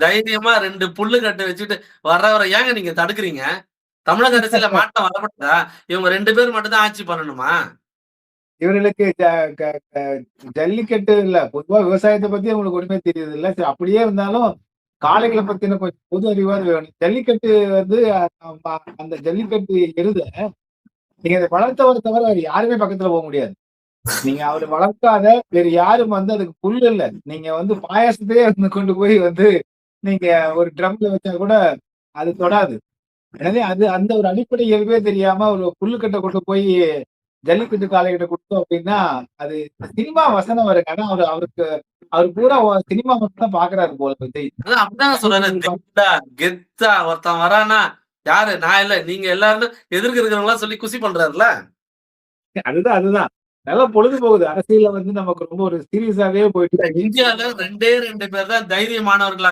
தைரியமா 2 புல்லு கட்ட வச்சுட்டு வர்றவர ஏங்க நீங்க தடுக்குறீங்க? தமிழக அரசியல மாற்றம் வரமாட்டதா? இவங்க 2 பேர் மட்டும் தான் ஆட்சி பண்ணணுமா? இவர்களுக்கு ஜ க க ஜல்லிக்கட்டு இல்ல. பொதுவா விவசாயத்த பத்தி உங்களுக்கு ஒண்ணுமே தெரியறதில்ல. சரி அப்படியே இருந்தாலும், காளைகள பத்தின கொஞ்சம் பொது அறிவாவது வேணும். ஜல்லிக்கட்டு வந்து அந்த ஜல்லிக்கட்டு எருத, நீங்க அத வளர்த்தவர தவிர வேற யாருமே பக்கத்துல முடியாது. நீங்க அவர வளர்க்காத வேற யாரும் வந்து அதுக்கு புல் இல்ல. நீங்க வந்து பாயாசத்தையே வந்து கொண்டு போய் வந்து நீங்க ஒரு ட்ரம்ல வச்சா கூட அது தொடாது. எனவே அது அந்த ஒரு அடிப்படை இயல்பே தெரியாம ஒரு புல்லுக்கட்ட கொண்டு போய் ஜல்லிக்கட்டு காளைகிட்ட குடுத்தோம் அப்டின்னா, அது சினிமா வசனம் வருங்க. ஆனா அவருக்கு அவரு பூரா சினிமா மட்டும் தான் பார்க்குறாரு போல விஜய். அதான் அப்படிதாங்க சொல்றாரு. தெம்பா, கெத்தா ஒருத்தன் வரான்னா, யாரு? நான் இல்ல. நீங்க எல்லாரும் எதிர்க்க இருக்கிறவங்கலாம் சொல்லி குஷி பண்றாருல்ல. அதுதான், அதுதான். நல்லா பொழுது போகுது. அரசியல்ல வந்து நமக்கு ரொம்ப ஒரு சீரியஸாவே போயிட்டு இருக்கு. இந்தியால 2 பேர் தான் தைரியமானவர்களா